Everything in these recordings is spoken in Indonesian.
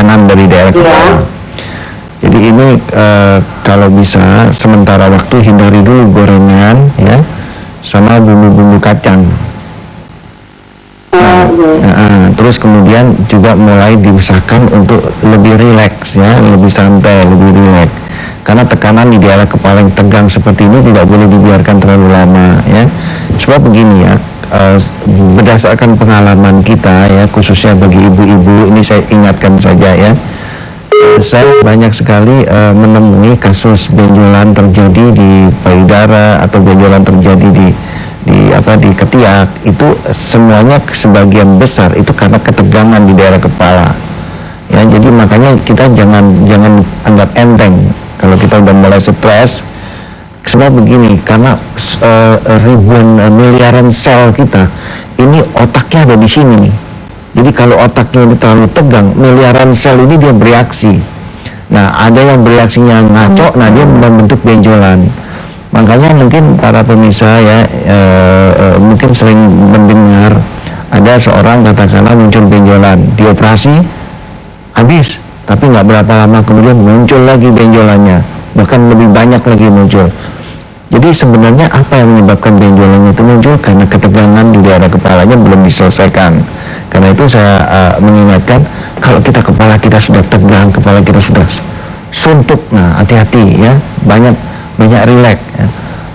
tekanan dari daerah kepala. Jadi ini kalau bisa sementara waktu hindari dulu gorengan ya, sama bumbu-bumbu kacang. Terus kemudian juga mulai diusahakan untuk lebih rileks ya, lebih santai, lebih rileks. Karena tekanan di daerah kepala yang tegang seperti ini tidak boleh dibiarkan terlalu lama ya. Sebab begini ya, berdasarkan pengalaman kita ya, khususnya bagi ibu-ibu, ini saya ingatkan saja ya. Saya banyak sekali menemui kasus benjolan terjadi di payudara atau benjolan terjadi di ketiak, itu semuanya sebagian besar itu karena ketegangan di daerah kepala ya. Jadi makanya kita jangan anggap enteng kalau kita udah mulai stres. Sebab begini, karena ribuan miliaran sel kita ini, otaknya ada di sini. Jadi kalau otaknya ini terlalu tegang, miliaran sel ini dia bereaksi. Nah, ada yang bereaksinya ngaco, nah dia membentuk benjolan. Makanya mungkin para pemirsa ya, mungkin sering mendengar ada seorang katakanlah muncul benjolan, dioperasi, habis, tapi nggak berapa lama kemudian muncul lagi benjolannya, bahkan lebih banyak lagi muncul. Jadi sebenarnya apa yang menyebabkan benjolannya itu muncul? Karena ketegangan di daerah kepalanya belum diselesaikan. Karena itu saya mengingatkan, kalau kepala kita sudah tegang, kepala kita sudah suntuk, nah hati-hati ya, banyak rileks ya.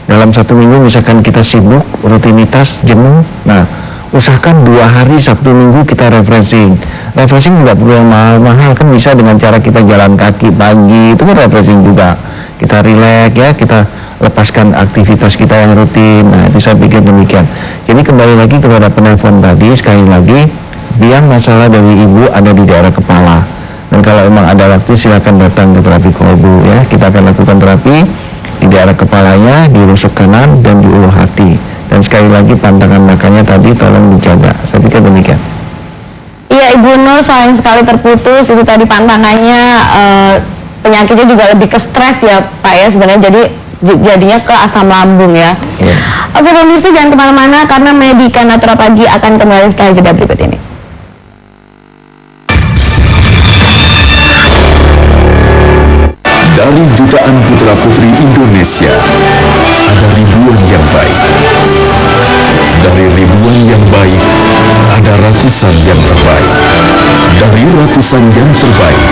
Dalam 1 minggu misalkan kita sibuk, rutinitas, jenuh, nah usahakan 2 hari Sabtu Minggu kita refreshing tidak perlu yang mahal-mahal, kan bisa dengan cara kita jalan kaki pagi, itu kan refreshing juga, kita rileks ya, kita lepaskan aktivitas kita yang rutin. Nah itu saya pikir demikian. Jadi kembali lagi kepada penelpon tadi, sekali lagi, biang masalah dari ibu ada di daerah kepala, dan kalau memang ada waktu silakan datang ke terapi kolbu ya. Kita akan lakukan terapi di daerah kepalanya, di rusuk kanan dan di ulu hati. Dan sekali lagi pantangan makannya tadi tolong dijaga. Saya pikir demikian. Iya Ibu Nur, sayang sekali terputus itu tadi pantangannya. Penyakitnya juga lebih ke stres ya Pak ya sebenarnya, jadinya ke asam lambung ya. Oke pemirsa, jangan kemana-mana karena Medika Naturopagi akan kembali setelah jeda berikut ini. Dari jutaan putra-putri Indonesia, ada ribuan yang baik. Dari ribuan yang baik, ada ratusan yang terbaik. Dari ratusan yang terbaik,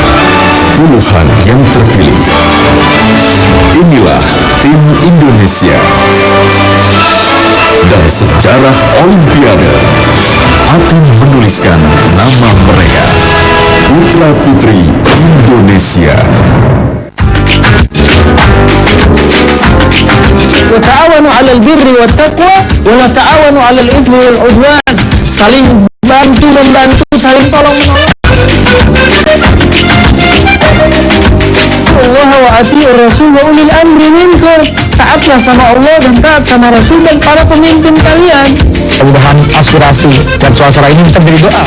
puluhan yang terpilih. Inilah tim Indonesia. Dan sejarah Olimpiade akan menuliskan nama mereka. Putra-putri Indonesia. Ta'awanu 'alal birri wat taqwa wa la ta'awanu 'alal itsmi wal 'udwan. Saling bantu membantu, saling tolong menolong. Allah wa ati'ur rasul wa ulil amri minkum. Taatlah sama Allah dan taat sama Rasul dan para pemimpin kalian. Mudah-mudahan aspirasi dan suasana ini bisa menjadi doa.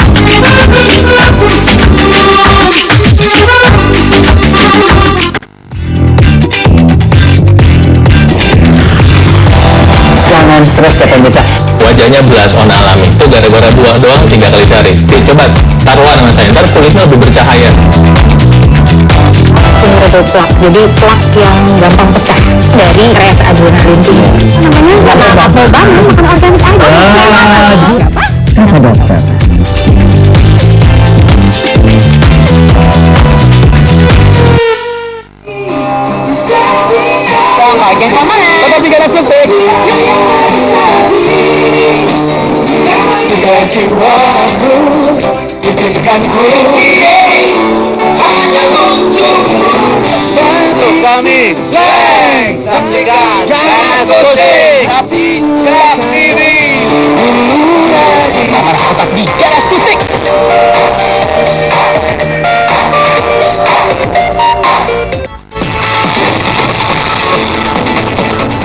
Jangan stres ya pemirsa. Wajahnya belasona alami itu gara-gara buah doang 3 kali sehari. Coba taruhan sama saya, ntar kulitnya lebih bercahaya. Double plak, jadi plak yang gampang pecah dari res adrenalin tinggi. Namanya nggak apa-apa banget, makan organik aja. Kata dokter. Jangan kemana? Tetap di Ganas Plastik. Sudah jiwamu izinkan ku hanya untukmu. Untuk kami slang saksikan Ganas Plastik. Siap diri. Tetap di Ganas Plastik.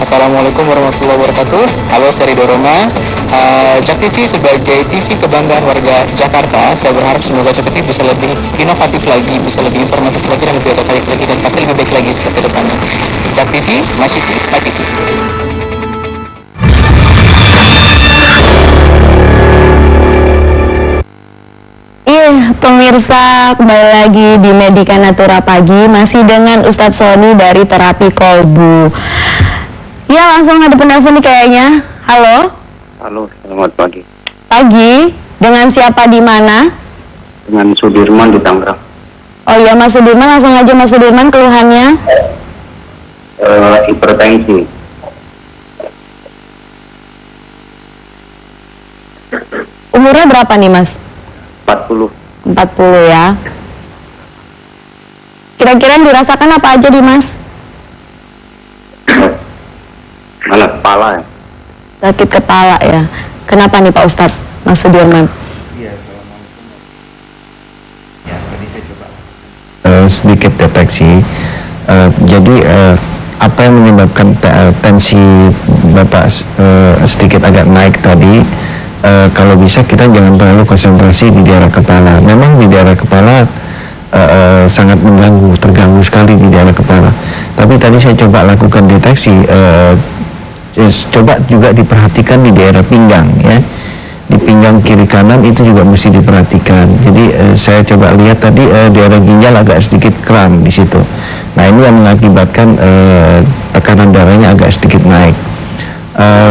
Assalamualaikum warahmatullahi wabarakatuh. Halo, saya Ridho Roma. Jak TV sebagai TV kebanggaan warga Jakarta, saya berharap semoga Jak TV bisa lebih inovatif lagi, bisa lebih informatif lagi, dan lebih otomatis lagi, dan pasti lebih baik lagi ke depannya. Jak TV, My City, My TV. Iya pemirsa, kembali lagi di Medika Natura Pagi, masih dengan Ustadz Sony dari Terapi Kolbu. Ya, langsung ada penelpon nih kayaknya. Halo? Halo, selamat pagi. Pagi, dengan siapa di mana? Dengan Sudirman di Tangerang. Oh iya, Mas Sudirman, langsung aja Mas Sudirman, keluhannya? Hipertensi. Umurnya berapa nih Mas? 40. 40 ya. Kira-kira yang dirasakan apa aja di Mas? Mana kepala ya? Sakit kepala ya. Kenapa nih Pak Ustadz, Mas Sudirman? Sedikit deteksi. Jadi apa yang menyebabkan tensi Bapak sedikit agak naik tadi? Kalau bisa kita jangan terlalu konsentrasi di daerah kepala. Memang di daerah kepala sangat mengganggu, terganggu sekali di daerah kepala. Tapi tadi saya coba lakukan deteksi, coba juga diperhatikan di daerah pinggang ya. Di pinggang kiri kanan itu juga mesti diperhatikan. Jadi saya coba lihat tadi daerah ginjal agak sedikit kram di situ. Nah ini yang mengakibatkan tekanan darahnya agak sedikit naik.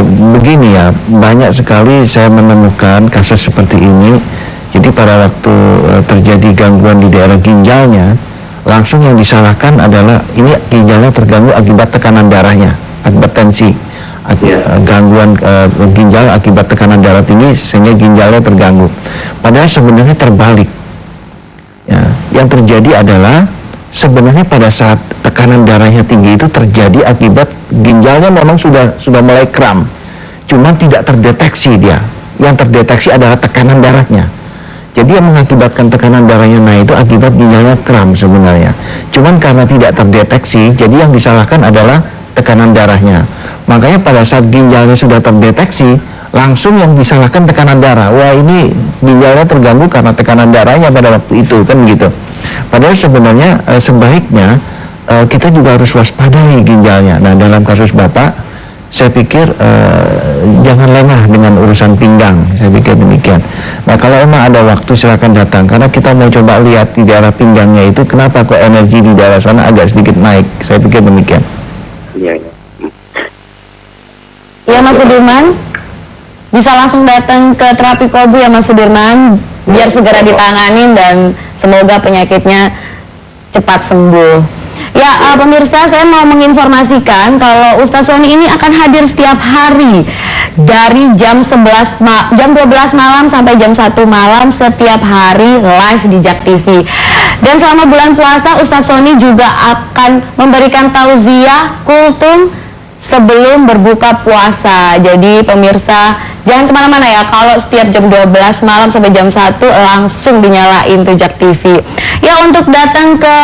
Begini ya, banyak sekali saya menemukan kasus seperti ini. Jadi pada waktu terjadi gangguan di daerah ginjalnya, langsung yang disalahkan adalah ini ginjalnya terganggu akibat tekanan darahnya, akibat tensi, gangguan ginjal akibat tekanan darah tinggi sehingga ginjalnya terganggu. Padahal sebenarnya terbalik. Ya, yang terjadi adalah sebenarnya pada saat tekanan darahnya tinggi itu terjadi akibat ginjalnya memang sudah mulai kram, cuma tidak terdeteksi dia. Yang terdeteksi adalah tekanan darahnya. Jadi yang mengakibatkan tekanan darahnya naik itu akibat ginjalnya kram sebenarnya. Cuman karena tidak terdeteksi, jadi yang disalahkan adalah tekanan darahnya. Makanya pada saat ginjalnya sudah terdeteksi, langsung yang disalahkan tekanan darah. Wah ini ginjalnya terganggu karena tekanan darahnya pada waktu itu, kan gitu. Padahal sebenarnya sebaiknya kita juga harus waspadai ginjalnya. Nah dalam kasus Bapak, saya pikir jangan lengah dengan urusan pinggang, saya pikir demikian. Nah kalau emang ada waktu silakan datang, karena kita mau coba lihat di daerah pinggangnya itu kenapa kok energi di daerah sana agak sedikit naik, saya pikir demikian. Iya, iya. Iya Mas Sudirman, bisa langsung datang ke Terapi Kolbu ya Mas Sudirman, biar segera ditanganin dan semoga penyakitnya cepat sembuh. Ya pemirsa, saya mau menginformasikan kalau Ustadz Sony ini akan hadir setiap hari dari jam 12 malam sampai jam 1 malam setiap hari live di Jak TV. Dan selama bulan puasa Ustadz Sony juga akan memberikan tauziah kultum sebelum berbuka puasa. Jadi pemirsa jangan kemana-mana ya, kalau setiap jam 12 malam sampai jam 1 langsung dinyalain tuh Jak TV. Ya untuk datang ke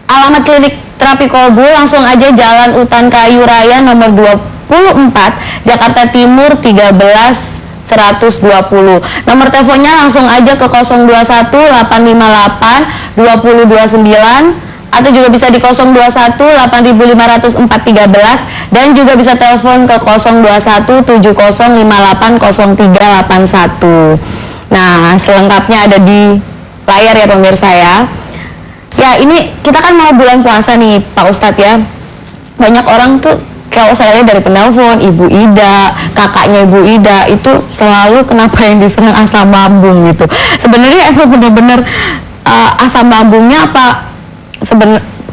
alamat klinik Terapi Kolbu langsung aja Jalan Utan Kayu Raya nomor 24 Jakarta Timur 13120. Nomor teleponnya langsung aja ke 021 858 2029 atau juga bisa di 021 8500 413 dan juga bisa telepon ke 021 7058 0381. Nah, selengkapnya ada di layar ya pemirsa ya. Ya ini kita kan mau bulan puasa nih Pak Ustadz ya. Banyak orang tuh kalau saya lihat dari penelpon, Ibu Ida, kakaknya Ibu Ida itu selalu kenapa yang diserang asam lambung gitu. Sebenarnya emang benar-benar asam lambungnya apa?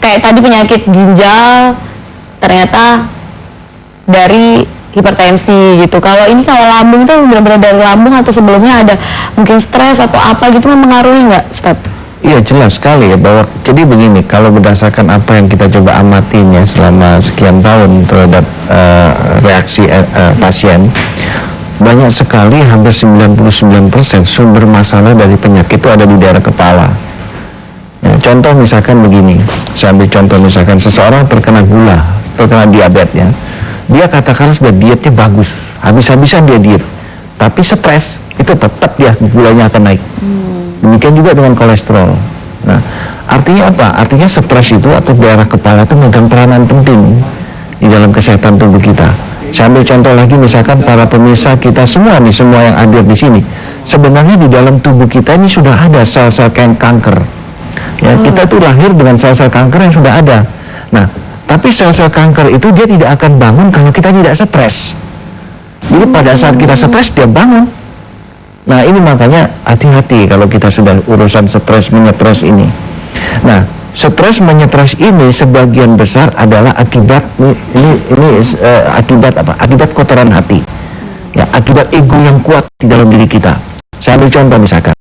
Kayak tadi penyakit ginjal ternyata dari hipertensi gitu. Kalau ini kalau lambung itu benar-benar dari lambung atau sebelumnya ada mungkin stres atau apa gitu mempengaruhi nggak Ustadz? Iya jelas sekali ya bahwa jadi begini, kalau berdasarkan apa yang kita coba amatin ya selama sekian tahun terhadap reaksi pasien, banyak sekali hampir 99% sumber masalah dari penyakit itu ada di daerah kepala. Ya, contoh misalkan begini, saya ambil contoh misalkan seseorang terkena gula, terkena diabetes ya, dia katakan sudah dietnya bagus, habis-habisan dia diet, tapi stres itu tetap dia gulanya akan naik. Demikian juga dengan kolesterol. Nah, artinya apa? Artinya stres itu atau daerah kepala itu memegang peranan penting di dalam kesehatan tubuh kita. Saya ambil contoh lagi, misalkan para pemirsa kita semua nih, semua yang hadir di sini, sebenarnya di dalam tubuh kita ini sudah ada sel-sel kanker. Ya, kita tuh lahir dengan sel-sel kanker yang sudah ada. Nah, tapi sel-sel kanker itu dia tidak akan bangun kalau kita tidak stres. Jadi pada saat kita stres dia bangun. Nah, ini makanya hati-hati kalau kita sudah urusan stres menyetres ini. Nah, stres menyetres ini sebagian besar adalah akibat akibat apa? Akibat kotoran hati. Ya, akibat ego yang kuat di dalam diri kita. Saya ambil contoh misalkan.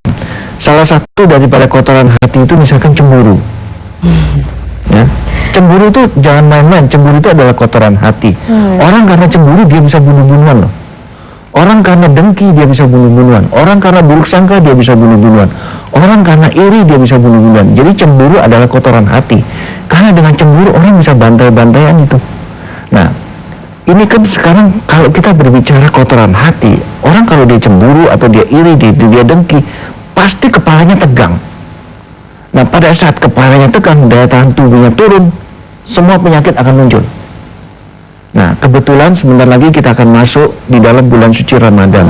Salah satu daripada kotoran hati itu misalkan cemburu. Ya. Cemburu itu jangan main-main, cemburu itu adalah kotoran hati. Orang karena cemburu dia bisa bunuh-bunuhan loh. Orang karena dengki dia bisa bunuh-bunuhan. Orang karena buruk sangka dia bisa bunuh-bunuhan. Orang karena iri dia bisa bunuh-bunuhan. Jadi cemburu adalah kotoran hati. Karena dengan cemburu orang bisa bantai-bantaian itu. Nah, ini kan sekarang kalau kita berbicara kotoran hati, orang kalau dia cemburu atau dia iri, dia dengki, pasti kepalanya tegang. Nah, pada saat kepalanya tegang, daya tahan tubuhnya turun, semua penyakit akan muncul. Nah, kebetulan sebentar lagi kita akan masuk di dalam bulan suci Ramadan.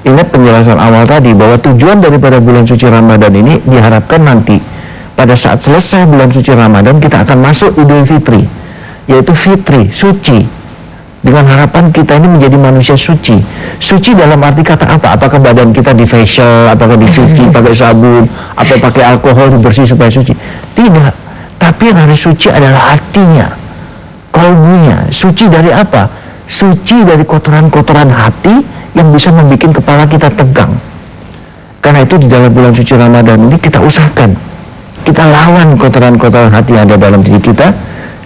Ingat penjelasan awal tadi bahwa tujuan daripada bulan suci Ramadan ini diharapkan nanti pada saat selesai bulan suci Ramadan kita akan masuk Idul Fitri, yaitu fitri, suci. Dengan harapan kita ini menjadi manusia suci. Suci dalam arti kata apa? Apakah badan kita di facial, apakah dicuci pakai sabun, atau pakai alkohol dibersih supaya suci? Tidak. Tapi yang harus suci adalah hatinya, kalbunya. Suci dari apa? Suci dari kotoran-kotoran hati yang bisa membuat kepala kita tegang. Karena itu di dalam bulan suci Ramadan ini kita usahakan, kita lawan kotoran-kotoran hati yang ada dalam diri kita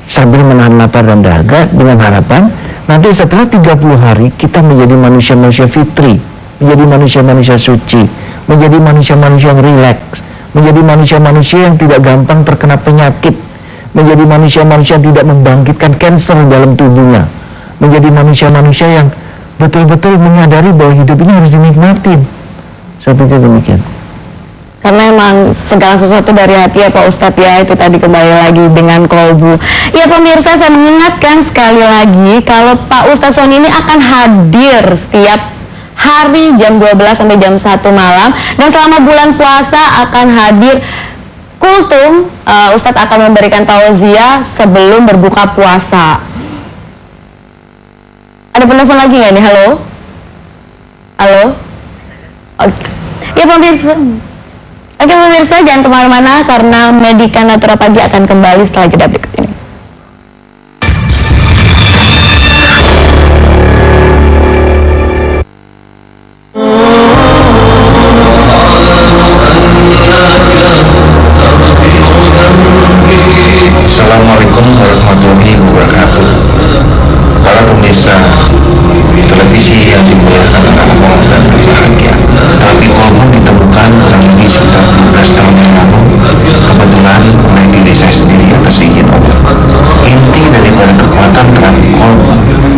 sambil menahan lapar dan dahaga, dengan harapan nanti setelah 30 hari kita menjadi manusia-manusia fitri, menjadi manusia-manusia suci, menjadi manusia-manusia yang rileks, menjadi manusia-manusia yang tidak gampang terkena penyakit, menjadi manusia-manusia yang tidak membangkitkan kanker dalam tubuhnya, menjadi manusia-manusia yang betul-betul menyadari bahwa hidup ini harus dinikmatin. Saya pikir demikian. Karena emang segala sesuatu dari hati ya Pak Ustadz ya, itu tadi kembali lagi dengan kolbu. Ya pemirsa, saya mengingatkan sekali lagi kalau Pak Ustadz Sony ini akan hadir setiap hari jam 12 sampai jam 1 malam, dan selama bulan puasa akan hadir kultum. Ustadz akan memberikan tauziah sebelum berbuka puasa. Ada penelpon lagi nggak nih? Halo? Halo? Oke. Ya pemirsa. Oke pemirsa, jangan kemana-mana karena Medika Natura Pagi akan kembali setelah jeda berikut ini. Assalamualaikum warahmatullahi wabarakatuh. Para pemirsa televisi yang dimuliakan oleh Allah dan berbahagia, terapi kolbu ditemukan kurang lebih sekitar 12 tahun yang lalu, kebetulan oleh diri saya sendiri atas izin Allah. Inti daripada kekuatan terapi kolbu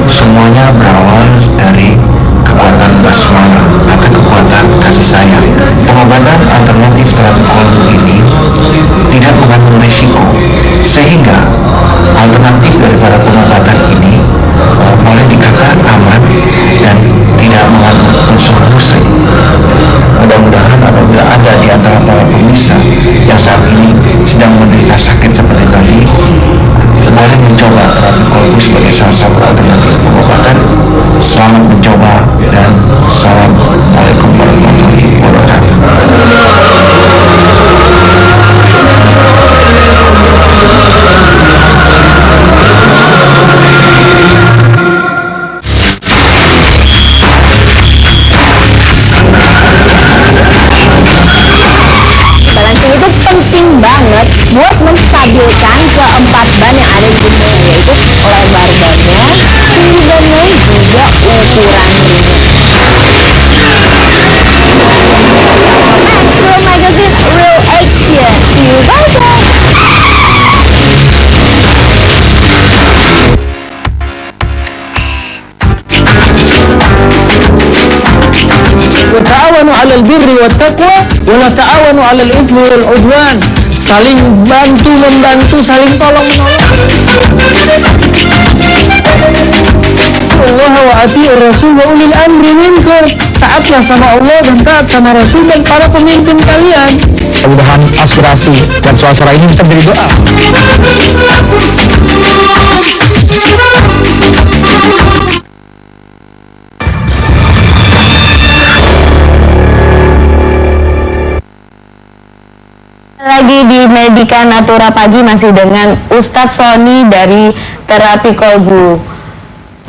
semuanya berawal dari kekuatan basmalah atau kekuatan kasih sayang. Pengobatan alternatif terapi kolbu ini tidak mengandung risiko, sehingga alternatif daripada pengobatan ini boleh dikatakan aman dan tidak mengandung unsur musik. Mudah-mudahan apabila ada di antara para pemirsa yang saat ini sedang menderita sakit seperti tadi, boleh mencoba terapi kolbu sebagai salah satu alternatif pengobatan. Selamat mencoba dan assalamualaikum warahmatullahi wabarakatuh. Balancing itu penting banget buat menstabilkan keempat ban yang ada di tubuh, yaitu lebar bannya, tinggi bannya, juga ukuran ringnya. Maxwell Magazine Real Action, see you guys. Ta'awanu 'alal birri wat taqwa wa la ta'awanu 'alal itsmi wal 'udwan. Saling bantu membantu, saling tolong menolong. atiullah wa atiur rasul wa ulil amri minkum. Taatlah sama Allah dan taat sama Rasul dan para pemimpin kalian. Mudah-mudahan aspirasi dan suara-suara ini bisa menjadi doa. Lagi di Medika Natura Pagi masih dengan Ustadz Sony dari Terapi Kolbu.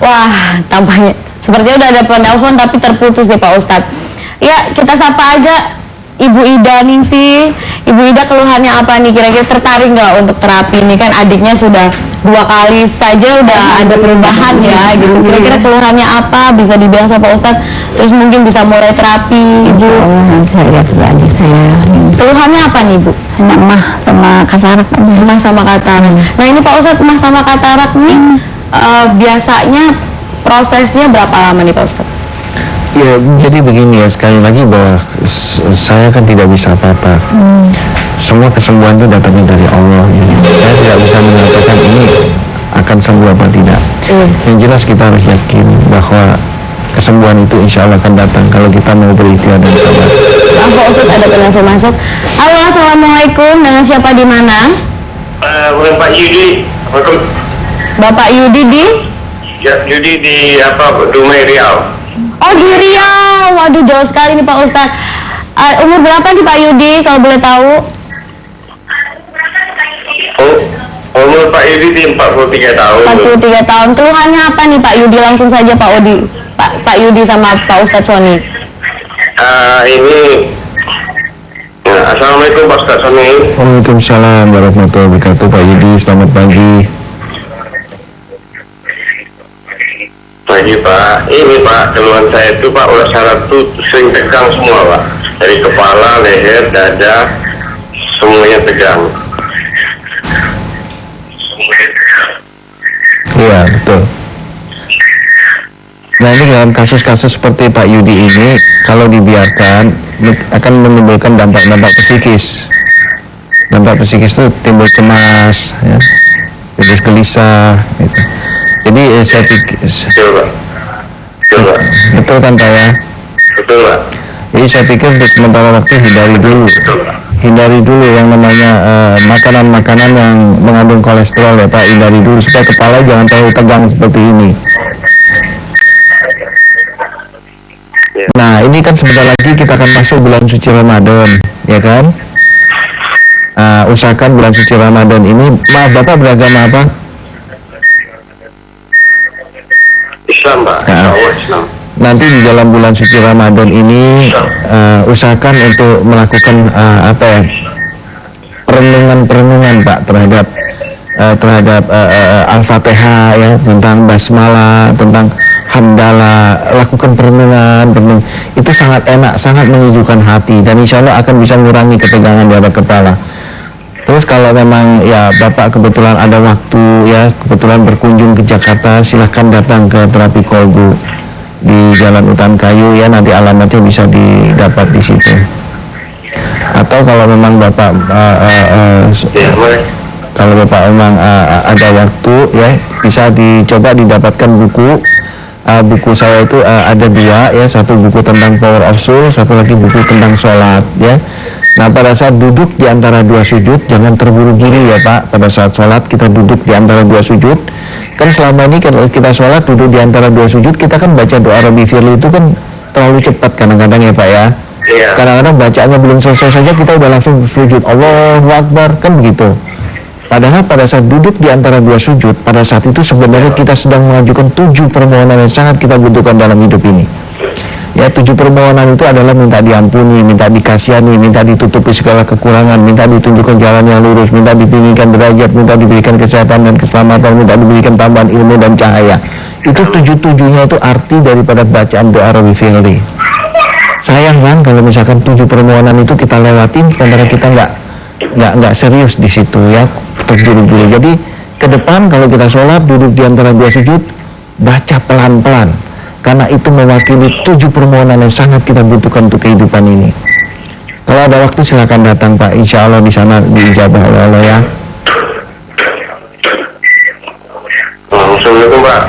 Wah, tampaknya sepertinya udah ada penelpon tapi terputus nih Pak Ustadz. Ya, kita sapa aja Ibu Ida nih sih. Ibu Ida keluhannya apa nih? Kira-kira tertarik nggak untuk terapi ini? Kan adiknya sudah 2 kali saja udah ada perubahan ya gitu. Kira-kira keluhannya apa? Bisa dibilang sama Pak Ustadz. Terus mungkin bisa mulai terapi Ibu. Nanti saya lihat dulu adik saya. Keluhannya apa nih Bu? Hanya mah sama katarak. Mah sama katarak. Nah ini Pak Ustadz, mah sama katarak nih biasanya prosesnya berapa lama nih Pak Ustadz? Ya, jadi begini ya, sekali lagi bahwa saya kan tidak bisa apa-apa. Semua kesembuhan itu datangnya dari Allah. Saya tidak bisa mengatakan ini akan sembuh apa tidak. Yang jelas kita harus yakin bahwa kesembuhan itu insya Allah akan datang kalau kita mau berikhtiar dan sabar. Maaf Pak Ustadz, ada penelpon masuk. Halo, assalamualaikum. Dengan siapa di mana? Bukan Pak Yudi. Bapak Yudi di? Ya, Yudi di Dumai Riau. Oh di Riau. Waduh, jauh sekali nih Pak Ustadz. Umur berapa nih Pak Yudi kalau boleh tahu? Umur Pak Yudi di 43 tahun. 43 tahun. Keluhannya apa nih Pak Yudi? Langsung saja Pak Yudi. Pak Yudi sama Pak Ustadz Sony. Assalamualaikum Pak Ustadz Sony. Waalaikumsalam warahmatullahi wabarakatuh. Pak Yudi, selamat pagi. Pagi Pak. Ini Pak, keluhan saya itu Pak udah saraf tuh sering tegang semua Pak. Dari kepala, leher, dada, semuanya tegang. Iya, betul. Nah ini dalam kasus-kasus seperti Pak Yudi ini, kalau dibiarkan akan menimbulkan dampak-dampak psikis. Dampak psikis itu timbul cemas, ya, timbul gelisah, gitu. Jadi saya pikir, Betul Pak. Betul Pak. betul kan Pak ya? Betul Pak. Jadi saya pikir untuk sementara waktu hindari dulu yang namanya makanan-makanan yang mengandung kolesterol ya Pak, hindari dulu supaya kepala jangan terlalu tegang seperti ini. Nah ini kan sebentar lagi kita akan masuk bulan suci Ramadan, ya kan? Usahakan bulan suci Ramadan ini, maaf Bapak beragama apa? Islam Pak. Nah, Islam. nanti di dalam bulan suci Ramadan ini usahakan untuk melakukan perenungan Pak terhadap Al-Fatihah ya, tentang basmalah, tentang hamdalah, lakukan perenungan itu sangat enak, sangat menyejukkan hati dan insya Allah akan bisa mengurangi ketegangan di atas kepala. Terus kalau memang ya Bapak kebetulan ada waktu ya, kebetulan berkunjung ke Jakarta, silahkan datang ke Terapi Kolbu di Jalan Utan Kayu ya, nanti alamatnya bisa didapat di situ. Atau kalau memang Bapak kalau Bapak memang ada waktu ya, bisa dicoba didapatkan buku saya itu ada 2 ya, satu buku tentang Power of Soul, satu lagi buku tentang sholat ya. Nah pada saat duduk di antara 2 sujud jangan terburu-buru ya Pak. Pada saat sholat kita duduk di antara 2 sujud. Kan selama ini kalau kita sholat duduk di antara 2 sujud, kita kan baca doa Rabbi Firli itu kan terlalu cepat kadang-kadang ya Pak ya. Kadang-kadang bacaannya belum selesai saja kita udah langsung sujud Allahu Akbar, kan begitu. Padahal pada saat duduk di antara 2 sujud, pada saat itu sebenarnya kita sedang mengajukan 7 permohonan yang sangat kita butuhkan dalam hidup ini. Ya, 7 permohonan itu adalah minta diampuni, minta dikasihani, minta ditutupi segala kekurangan, minta ditunjukkan jalan yang lurus, minta ditinggikan derajat, minta diberikan kesehatan dan keselamatan, minta diberikan tambahan ilmu dan cahaya. Itu 7-7-nya itu arti daripada bacaan doa Rabbi Firli. Sayang kan kalau misalkan 7 permohonan itu kita lewatin, sementara kita nggak serius di situ ya, terburu-buru. Jadi ke depan kalau kita sholat duduk di antara 2 sujud, baca pelan-pelan. Karena itu mewakili 7 permohonan yang sangat kita butuhkan untuk kehidupan ini. Kalau ada waktu silakan datang Pak, insya Allah di sana diijabah oleh Allah ya. Assalamualaikum Pak.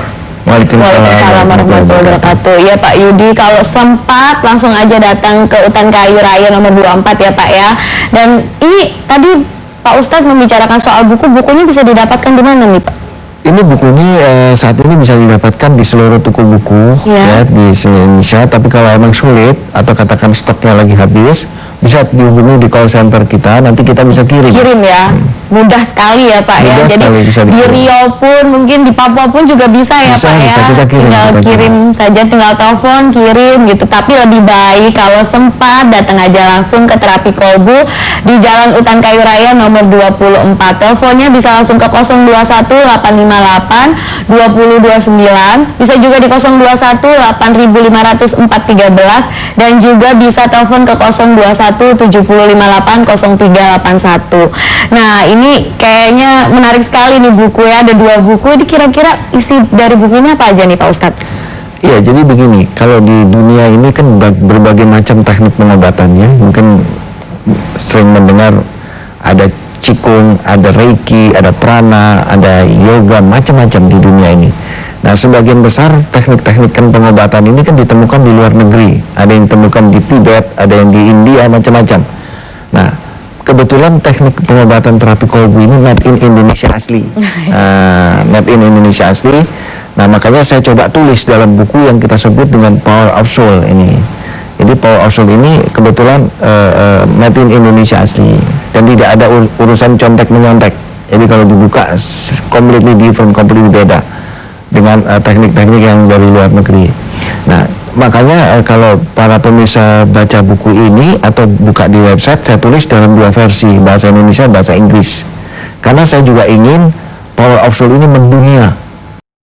Waalaikumsalam warahmatullahi wabarakatuh. Iya Pak Yudi, kalau sempat langsung aja datang ke Utan Kayu Raya nomor 24 ya Pak ya. Dan ini tadi Pak Ustadz membicarakan soal bukunya bisa didapatkan di mana nih Pak? Ini buku ini saat ini bisa didapatkan di seluruh toko buku ya di seluruh Indonesia. Tapi kalau emang sulit atau katakan stoknya lagi habis, bisa dihubungi di call center kita. Nanti kita bisa kirim. Kirim ya, mudah sekali ya Pak mudah ya. Jadi bisa di Riau pun mungkin di Papua pun juga bisa ya bisa, Pak bisa, ya. kita Kirim saja, tinggal telepon kirim gitu. Tapi lebih baik kalau sempat datang aja langsung ke Terapi Kolbu di Jalan Utan Kayu Raya nomor 24. Teleponnya bisa langsung ke 021 858 2029, bisa juga di 021 8500 413, dan juga bisa telepon ke 021 758 0381. Nah ini kayaknya menarik sekali nih buku ya, ada 2 buku. Ini kira-kira isi dari buku ini apa aja nih Pak Ustadz? Iya, jadi begini, kalau di dunia ini kan berbagai macam teknik pengobatannya. Mungkin sering mendengar ada Qigong, ada Reiki, ada Prana, ada yoga, macam-macam di dunia ini. Nah, sebagian besar teknik-teknik pengobatan ini kan ditemukan di luar negeri. Ada yang ditemukan di Tibet, ada yang di India, macam-macam. Nah, kebetulan teknik pengobatan terapi kolbu ini made in Indonesia asli. Made in Indonesia asli. Nah, makanya saya coba tulis dalam buku yang kita sebut dengan Power of Soul ini. Jadi Power of Soul ini kebetulan made in Indonesia asli, dan tidak ada urusan contek-menyontek. Jadi kalau dibuka completely different, completely beda dengan teknik-teknik yang dari luar negeri. Nah, makanya kalau para pemirsa baca buku ini atau buka di website, saya tulis dalam 2 versi, bahasa Indonesia, bahasa Inggris. Karena saya juga ingin Power of Soul ini mendunia.